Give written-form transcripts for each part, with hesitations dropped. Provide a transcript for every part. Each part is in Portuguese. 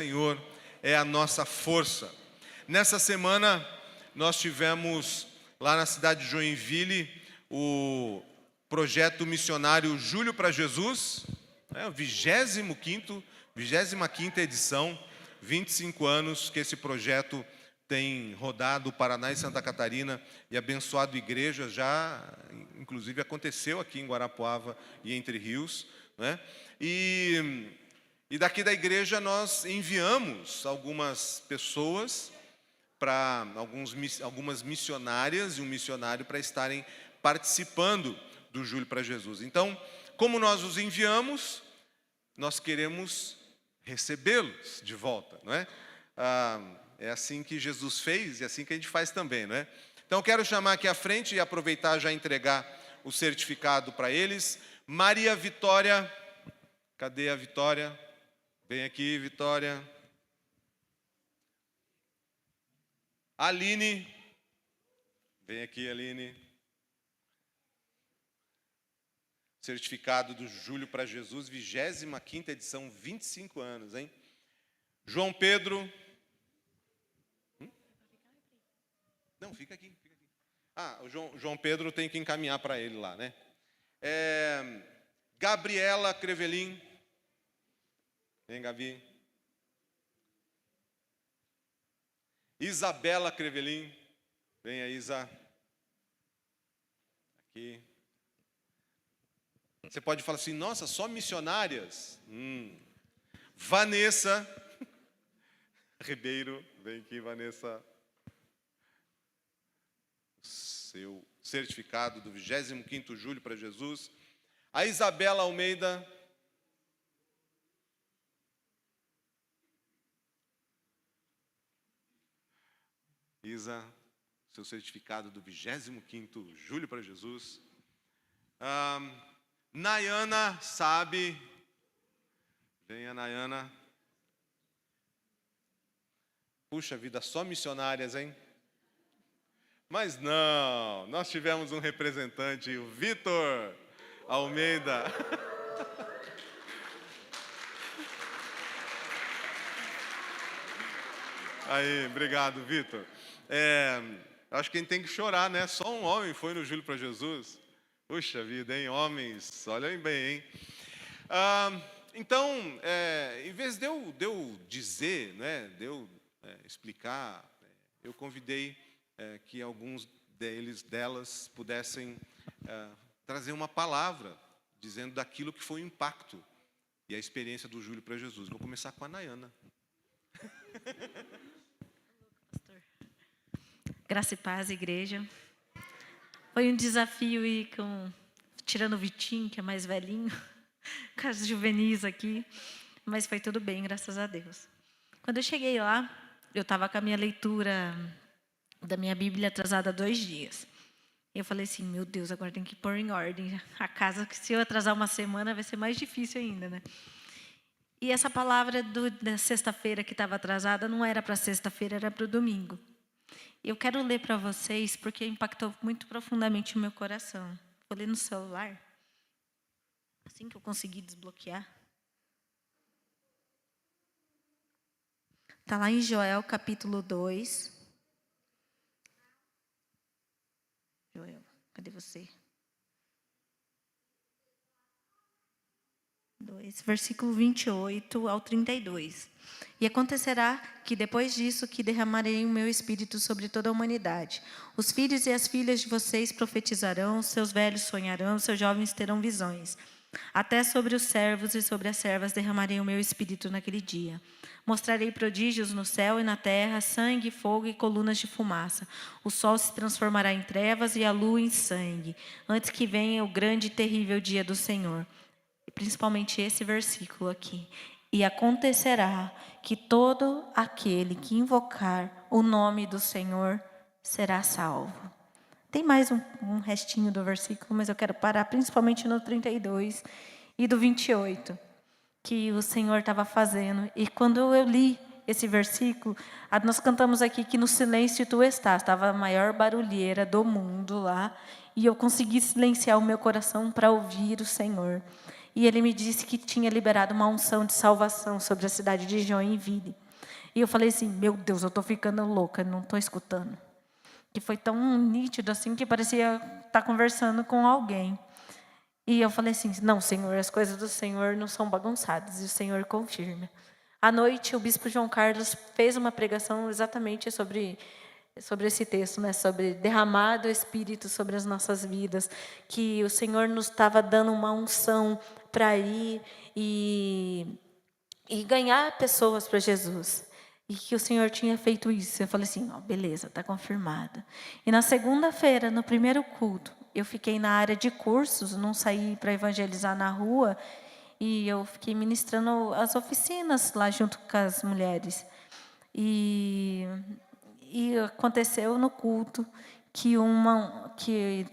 Senhor é a nossa força. Nessa semana, nós tivemos lá na cidade de Joinville o projeto missionário Júlio para Jesus, o 25ª edição, 25 anos que esse projeto tem rodado o Paraná e Santa Catarina e abençoado igrejas, já inclusive aconteceu aqui em Guarapuava e Entre Rios, né? E daqui da igreja nós enviamos algumas pessoas para algumas missionárias e um missionário para estarem participando do Júlio para Jesus. Então, como nós os enviamos, nós queremos recebê-los de volta, não é? É assim que Jesus fez e é assim que a gente faz também, não é? Então, quero chamar aqui à frente e aproveitar já entregar o certificado para eles. Maria Vitória, cadê a Vitória? Vem aqui, Vitória. Aline, vem aqui, Aline. Certificado do Júlio para Jesus, 25ª edição, 25 anos, hein? João Pedro. Não, fica aqui, fica aqui. O João Pedro tem que encaminhar para ele lá, né? Gabriela Crevelin. Vem, Gabi. Isabela Crevelin. Vem aí, Isa. Aqui. Você pode falar assim, nossa, só missionárias? Vanessa Ribeiro. Vem aqui, Vanessa. Seu certificado do 25º Júlio para Jesus. A Isabela Almeida. Isa, seu certificado do 25º Júlio para Jesus. Nayana Sabe. Venha, Nayana. Puxa vida, só missionárias, hein? Mas não, nós tivemos um representante, o Vitor Almeida. Aí, obrigado, Vitor. Acho que a gente tem que chorar, né? Só um homem foi no Júlio para Jesus. Puxa vida, hein? Homens, olhem bem, hein? Então, em vez de eu dizer, né, de eu explicar, eu convidei que alguns delas pudessem trazer uma palavra, dizendo daquilo que foi o impacto e a experiência do Júlio para Jesus. Vou começar com a Nayana. Graça e paz, igreja. Foi um desafio ir tirando o Vitinho, que é mais velhinho, com as juvenis aqui, mas foi tudo bem, graças a Deus. Quando eu cheguei lá, eu estava com a minha leitura da minha Bíblia atrasada 2 dias. E eu falei assim, meu Deus, agora tem que pôr em ordem a casa, que se eu atrasar uma semana vai ser mais difícil ainda, né? E essa palavra da sexta-feira que estava atrasada não era para sexta-feira, era para o domingo. Eu quero ler para vocês porque impactou muito profundamente o meu coração. Vou ler no celular, assim que eu conseguir desbloquear. Está lá em Joel, capítulo 2. Joel, cadê você? 2, versículo 28 ao 32. E acontecerá que depois disso que derramarei o meu espírito sobre toda a humanidade. Os filhos e as filhas de vocês profetizarão, seus velhos sonharão, seus jovens terão visões. Até sobre os servos e sobre as servas derramarei o meu espírito naquele dia. Mostrarei prodígios no céu e na terra, sangue, fogo e colunas de fumaça. O sol se transformará em trevas e a lua em sangue, antes que venha o grande e terrível dia do Senhor. Principalmente esse versículo aqui. E acontecerá que todo aquele que invocar o nome do Senhor será salvo. Tem mais um restinho do versículo, mas eu quero parar principalmente no 32 e do 28, que o Senhor estava fazendo. E quando eu li esse versículo, nós cantamos aqui que no silêncio tu estás. Estava a maior barulheira do mundo lá, e eu consegui silenciar o meu coração para ouvir o Senhor. e ele me disse que tinha liberado uma unção de salvação sobre a cidade de Joinville. E eu falei assim, meu Deus, eu estou ficando louca, não estou escutando. Que foi tão nítido assim que parecia estar conversando com alguém. E eu falei assim, não, Senhor, as coisas do Senhor não são bagunçadas, e o Senhor confirma. À noite, o bispo João Carlos fez uma pregação exatamente sobre esse texto, né? Sobre derramar do Espírito sobre as nossas vidas, que o Senhor nos estava dando uma unção para ir e ganhar pessoas para Jesus. E que o Senhor tinha feito isso. Eu falei assim, ó, beleza, está confirmado. E na segunda-feira, no primeiro culto, eu fiquei na área de cursos, não saí para evangelizar na rua, e eu fiquei ministrando as oficinas lá junto com as mulheres. E aconteceu no culto que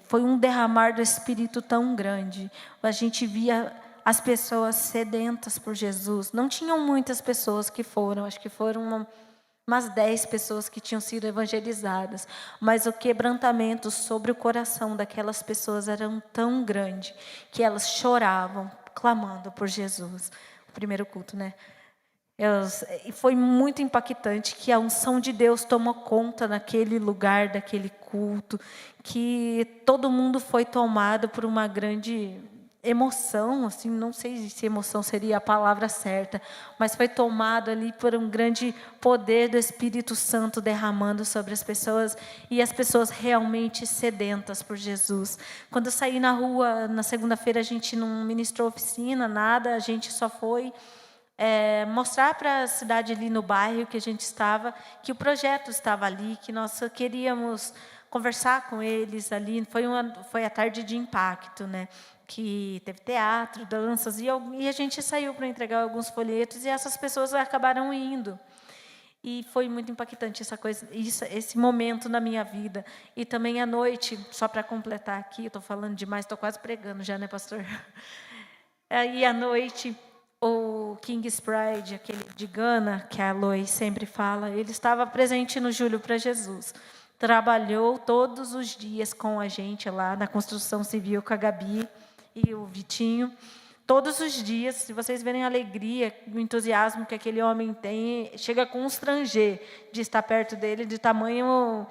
foi um derramar do Espírito tão grande. A gente via as pessoas sedentas por Jesus. Não tinham muitas pessoas que foram, acho que foram umas 10 pessoas que tinham sido evangelizadas, mas o quebrantamento sobre o coração daquelas pessoas era tão grande que elas choravam, clamando por Jesus. O primeiro culto, né? E foi muito impactante que a unção de Deus tomou conta naquele lugar, daquele culto, que todo mundo foi tomado por uma grande emoção, assim, não sei se emoção seria a palavra certa, mas foi tomado ali por um grande poder do Espírito Santo derramando sobre as pessoas, e as pessoas realmente sedentas por Jesus. Quando eu saí na rua, na segunda-feira, a gente não ministrou oficina, nada, a gente só foi mostrar para a cidade ali no bairro que a gente estava, que o projeto estava ali, que nós queríamos conversar com eles ali. Foi a tarde de impacto, né? Que teve teatro, danças, e a gente saiu para entregar alguns folhetos, e essas pessoas acabaram indo. E foi muito impactante esse momento na minha vida. E também à noite, só para completar aqui, eu estou falando demais, estou quase pregando já, né, pastor? Aí à noite, o King's Pride, aquele de Gana, que a Lois sempre fala, ele estava presente no Júlio para Jesus. Trabalhou todos os dias com a gente lá na construção civil com a Gabi e o Vitinho. Todos os dias, se vocês verem a alegria, o entusiasmo que aquele homem tem, chega a constranger de estar perto dele, de tamanha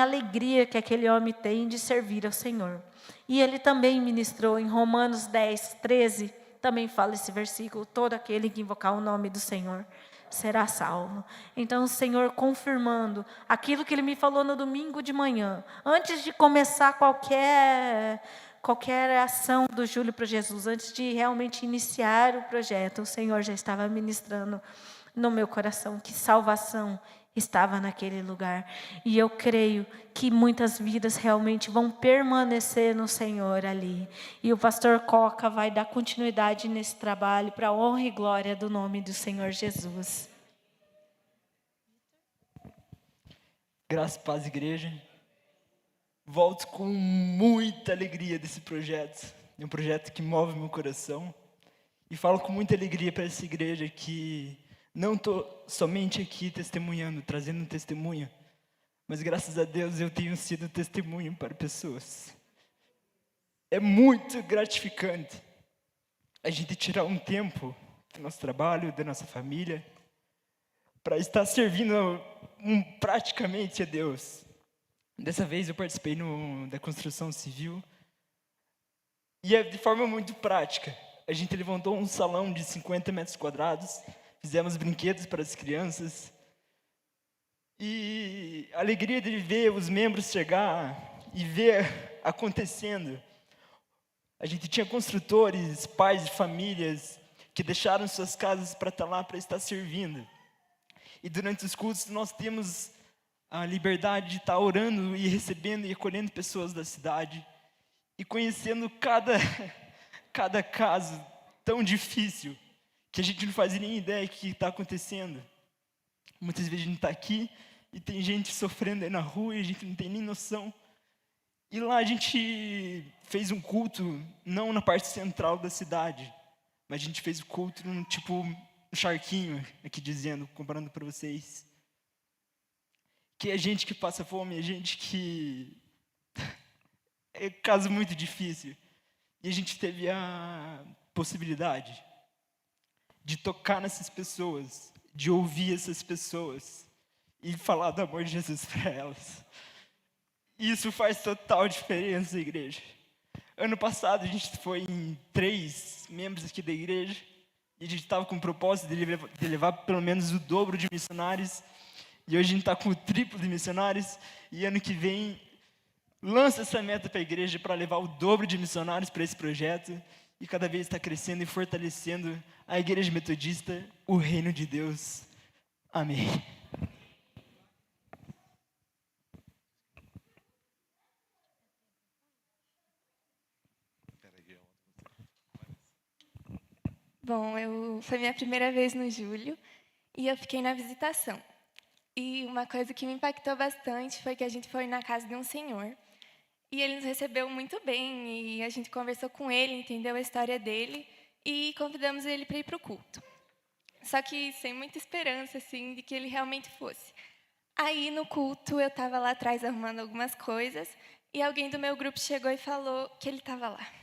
alegria que aquele homem tem de servir ao Senhor. E ele também ministrou em Romanos 10, 13, também fala esse versículo, todo aquele que invocar o nome do Senhor será salvo. Então o Senhor confirmando aquilo que Ele me falou no domingo de manhã, antes de começar qualquer ação do Júlio para Jesus, antes de realmente iniciar o projeto, o Senhor já estava ministrando no meu coração que salvação estava naquele lugar. E eu creio que muitas vidas realmente vão permanecer no Senhor ali. E o pastor Coca vai dar continuidade nesse trabalho para a honra e glória do nome do Senhor Jesus. Graça e paz, igreja. Volto com muita alegria desse projeto. É um projeto que move meu coração. E falo com muita alegria para essa igreja que não estou somente aqui testemunhando, trazendo um testemunho, mas graças a Deus eu tenho sido testemunho para pessoas. É muito gratificante a gente tirar um tempo do nosso trabalho, da nossa família, para estar servindo praticamente a Deus. Dessa vez eu participei da construção civil e é de forma muito prática. A gente levantou um salão de 50 metros quadrados, fizemos brinquedos para as crianças. E a alegria de ver os membros chegar e ver acontecendo. A gente tinha construtores, pais de famílias, que deixaram suas casas para estar lá, para estar servindo. E durante os cultos nós temos a liberdade de estar orando e recebendo e acolhendo pessoas da cidade. E conhecendo cada caso tão difícil, que a gente não faz nem ideia do que está acontecendo. Muitas vezes a gente está aqui e tem gente sofrendo aí na rua e a gente não tem nem noção. E lá a gente fez um culto, não na parte central da cidade, mas a gente fez o culto num um charquinho, aqui dizendo, comparando para vocês. Que é gente que passa fome, é gente que... é caso muito difícil. E a gente teve a possibilidade de tocar nessas pessoas, de ouvir essas pessoas e falar do amor de Jesus para elas. E isso faz total diferença, igreja. Ano passado a gente foi em 3 membros aqui da igreja e a gente estava com o propósito de levar pelo menos o dobro de missionários. E hoje a gente está com o triplo de missionários. E ano que vem lança essa meta para a igreja para levar o dobro de missionários para esse projeto. E cada vez está crescendo e fortalecendo a igreja metodista, o reino de Deus. Amém. Bom, foi minha primeira vez no Júlio e eu fiquei na visitação. E uma coisa que me impactou bastante foi que a gente foi na casa de um senhor e ele nos recebeu muito bem e a gente conversou com ele, entendeu a história dele e convidamos ele para ir para o culto. Só que sem muita esperança, assim, de que ele realmente fosse. Aí, no culto, eu estava lá atrás arrumando algumas coisas e alguém do meu grupo chegou e falou que ele estava lá.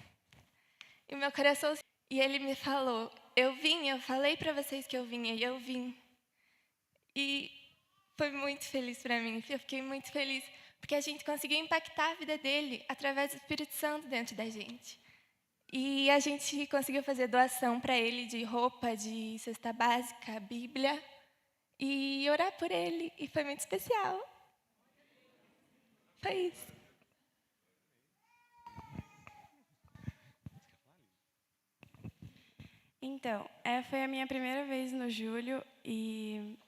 E o meu coração... E ele me falou, eu falei para vocês que eu vinha, e eu vim. E foi muito feliz para mim, eu fiquei muito feliz, porque a gente conseguiu impactar a vida dele através do Espírito Santo dentro da gente. E a gente conseguiu fazer doação para ele de roupa, de cesta básica, Bíblia, e orar por ele, e foi muito especial. Foi isso. Então, foi a minha primeira vez no Júlio e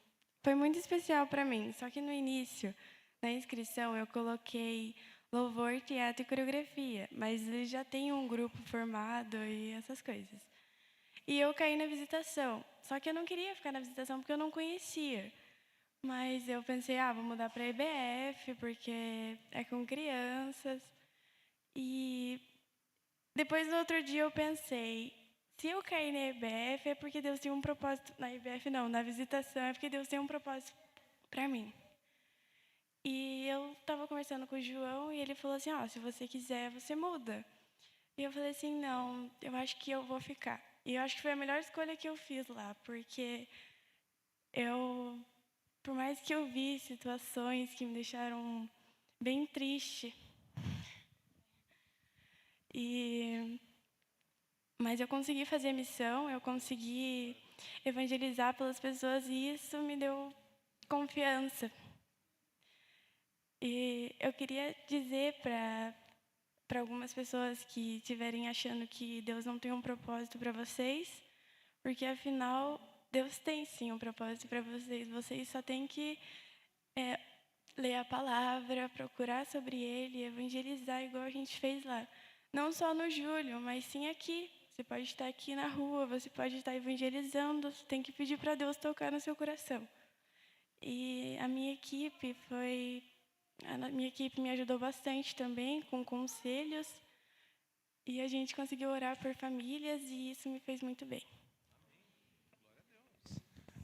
foi muito especial para mim. Só que no início, na inscrição, eu coloquei louvor, teatro e coreografia, mas eles já têm um grupo formado e essas coisas. E eu caí na visitação, só que eu não queria ficar na visitação porque eu não conhecia. Mas eu pensei, vou mudar para a EBF, porque é com crianças. E depois, no outro dia, eu pensei... Se eu cair na EBF é porque Deus tem um propósito... Na EBF não, na visitação é porque Deus tem um propósito para mim. E eu estava conversando com o João e ele falou assim, se você quiser, você muda. E eu falei assim, não, eu acho que eu vou ficar. E eu acho que foi a melhor escolha que eu fiz lá, porque por mais que eu vi situações que me deixaram bem triste, mas eu consegui fazer missão, eu consegui evangelizar pelas pessoas e isso me deu confiança. E eu queria dizer para algumas pessoas que estiverem achando que Deus não tem um propósito para vocês, porque afinal Deus tem sim um propósito para vocês. Vocês só têm que ler a palavra, procurar sobre Ele, evangelizar igual a gente fez lá. Não só no Júlio, mas sim aqui. Você pode estar aqui na rua, você pode estar evangelizando, você tem que pedir para Deus tocar no seu coração. E a minha equipe me ajudou bastante também com conselhos. E a gente conseguiu orar por famílias e isso me fez muito bem.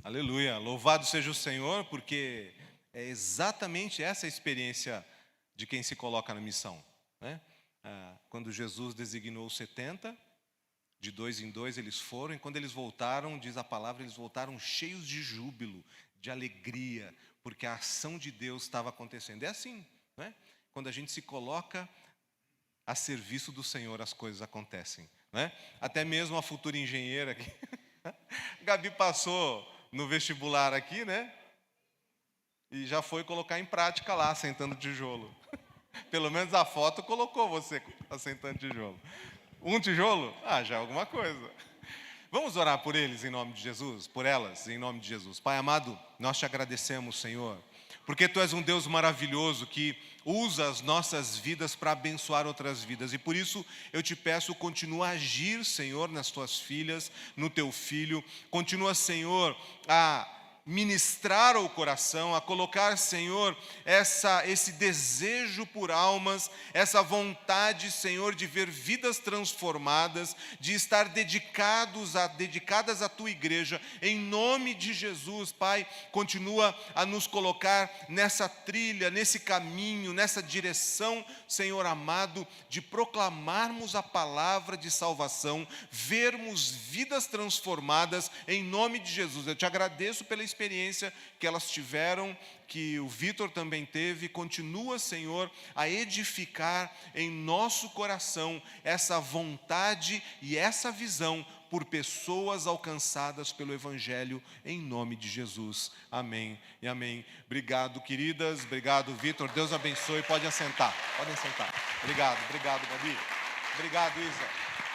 Aleluia, louvado seja o Senhor, porque é exatamente essa a experiência de quem se coloca na missão, né? Quando Jesus designou os 70, de 2 em 2 eles foram, e quando eles voltaram, diz a palavra, eles voltaram cheios de júbilo, de alegria, porque a ação de Deus estava acontecendo. É assim, né? Quando a gente se coloca a serviço do Senhor, as coisas acontecem, né? Até mesmo a futura engenheira aqui, Gabi passou no vestibular aqui, né? E já foi colocar em prática lá, assentando tijolo. Pelo menos a foto colocou você assentando tijolo. Um tijolo? Já é alguma coisa. Vamos orar por eles em nome de Jesus, por elas em nome de Jesus. Pai amado, nós te agradecemos, Senhor, porque Tu és um Deus maravilhoso que usa as nossas vidas para abençoar outras vidas. E por isso eu te peço, continua a agir, Senhor, nas Tuas filhas, no Teu Filho. Continua, Senhor, a ministrar ao coração, a colocar, Senhor, esse desejo por almas, essa vontade, Senhor, de ver vidas transformadas, de estar dedicadas à Tua igreja. Em nome de Jesus, Pai, continua a nos colocar nessa trilha, nesse caminho, nessa direção, Senhor amado, de proclamarmos a palavra de salvação, vermos vidas transformadas em nome de Jesus. Eu te agradeço pela experiência que elas tiveram, que o Vitor também teve. Continua, Senhor, a edificar em nosso coração essa vontade e essa visão por pessoas alcançadas pelo Evangelho, em nome de Jesus. Amém e amém. Obrigado, queridas. Obrigado, Vitor. Deus abençoe. Podem assentar. Podem sentar. Obrigado, Gabi. Obrigado, Isa.